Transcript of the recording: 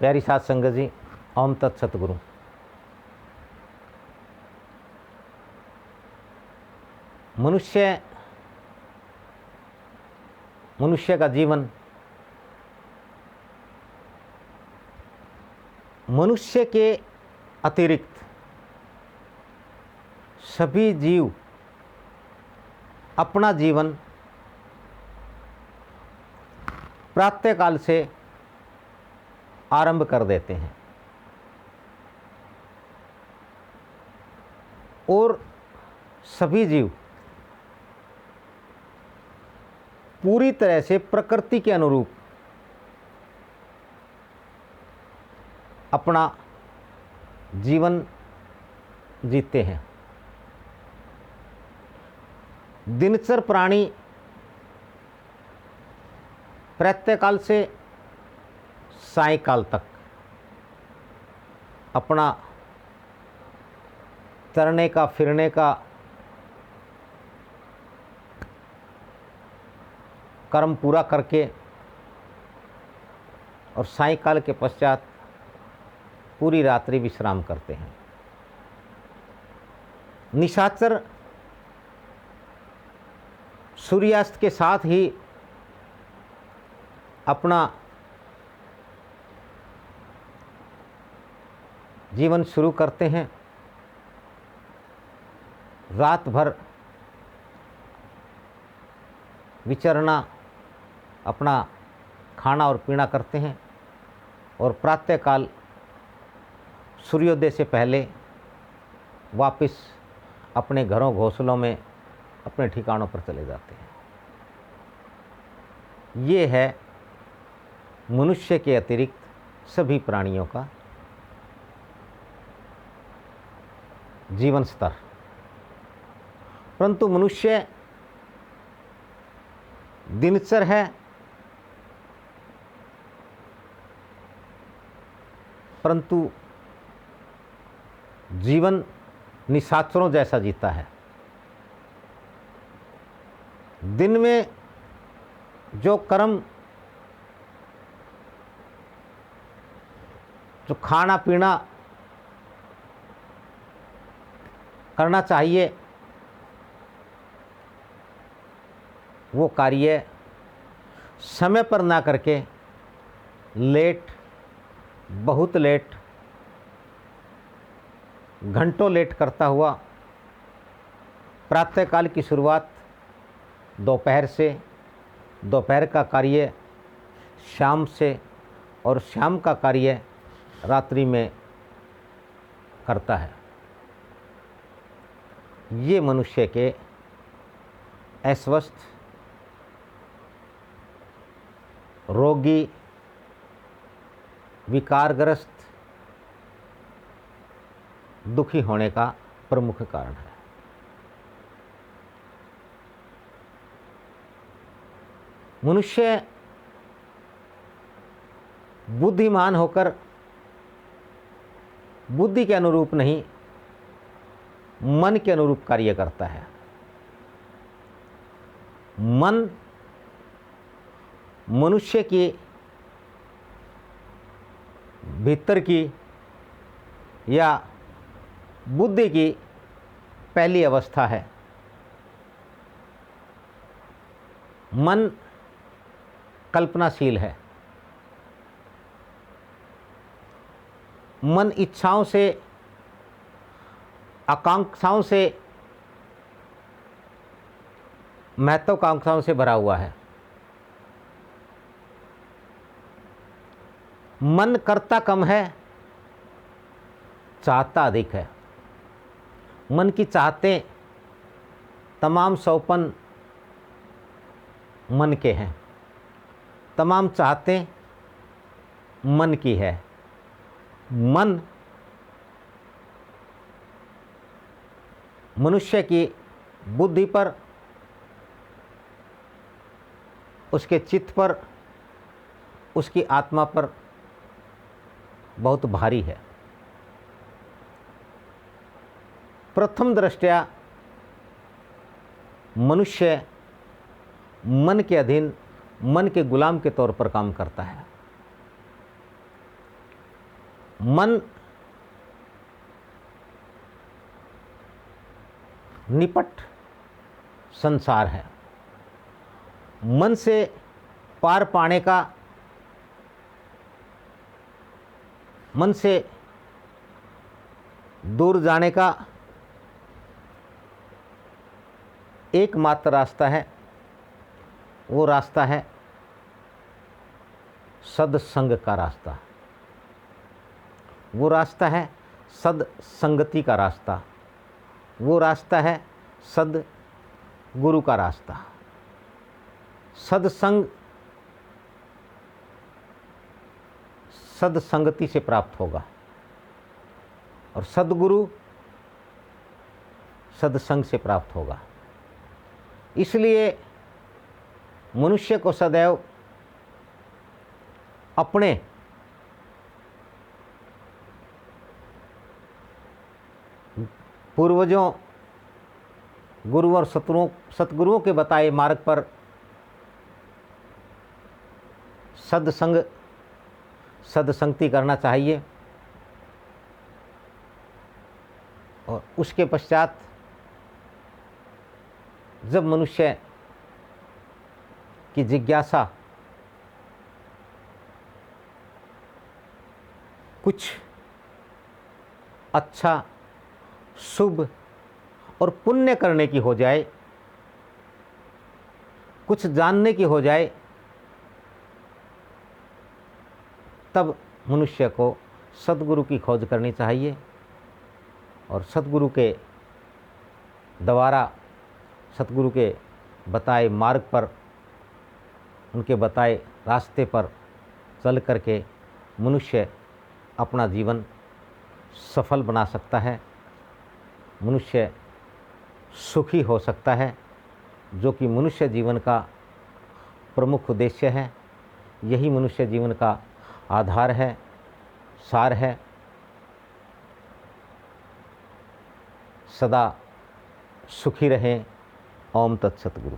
प्यारी साध संगत जी, ओम तत्सत गुरु। मनुष्य का जीवन मनुष्य के अतिरिक्त सभी जीव अपना जीवन प्रातःकाल से आरंभ कर देते हैं और सभी जीव पूरी तरह से प्रकृति के अनुरूप अपना जीवन जीते हैं। दिनचर प्राणी प्रातःकाल से सायंकाल तक अपना तैरने का, फिरने का कर्म पूरा करके और सायंकाल के पश्चात पूरी रात्रि विश्राम करते हैं। निशाचर सूर्यास्त के साथ ही अपना जीवन शुरू करते हैं। रात भर विचरना, अपना खाना और पीना करते हैं और प्रातःकाल सूर्योदय से पहले वापस अपने घरों घोंसलों में अपने ठिकानों पर चले जाते हैं। ये है मनुष्य के अतिरिक्त सभी प्राणियों का जीवन स्तर। परंतु मनुष्य दिनचर है, परंतु जीवन निशाचरों जैसा जीता है। दिन में जो कर्म, जो खाना पीना करना चाहिए, वो कार्य समय पर ना करके लेट, बहुत लेट, घंटों लेट करता हुआ प्रातःकाल की शुरुआत दोपहर से, दोपहर का कार्य शाम से और शाम का कार्य रात्रि में करता है। ये मनुष्य के अस्वस्थ, रोगी, विकारग्रस्त, दुखी होने का प्रमुख कारण है। मनुष्य बुद्धिमान होकर बुद्धि के अनुरूप नहीं, मन के अनुरूप कार्य करता है। मन मनुष्य की भीतर की या बुद्धि की पहली अवस्था है। मन कल्पनाशील है। मन इच्छाओं से, आकांक्षाओं से, महत्वाकांक्षाओं से भरा हुआ है। मन करता कम है, चाहता अधिक है। मन की चाहते तमाम सौपन मन के हैं, तमाम चाहते मन की है। मन मनुष्य की बुद्धि पर, उसके चित्त पर, उसकी आत्मा पर बहुत भारी है। प्रथम दृष्टया मनुष्य मन के अधीन, मन के गुलाम के तौर पर काम करता है। मन निपट संसार है। मन से पार पाने का, मन से दूर जाने का एकमात्र रास्ता है, वो रास्ता है सत्संग का रास्ता। वो रास्ता है सत्संगति का रास्ता। वो रास्ता है सद्गुरु का रास्ता। सत्संग सत्संगति से प्राप्त होगा और सद्गुरु सत्संग से प्राप्त होगा। इसलिए मनुष्य को सदैव अपने पूर्वजों, गुरु और सतगुरुओं के बताए मार्ग पर सत्संगति करना चाहिए। और उसके पश्चात जब मनुष्य की जिज्ञासा कुछ अच्छा, शुभ और पुण्य करने की हो जाए, कुछ जानने की हो जाए, तब मनुष्य को सद्गुरु की खोज करनी चाहिए और सद्गुरु के द्वारा, सतगुरु के बताए मार्ग पर, उनके बताए रास्ते पर चल करके मनुष्य अपना जीवन सफल बना सकता है, मनुष्य सुखी हो सकता है, जो कि मनुष्य जीवन का प्रमुख उद्देश्य है। यही मनुष्य जीवन का आधार है, सार है। सदा सुखी रहें। ओम तत्सत गुरु।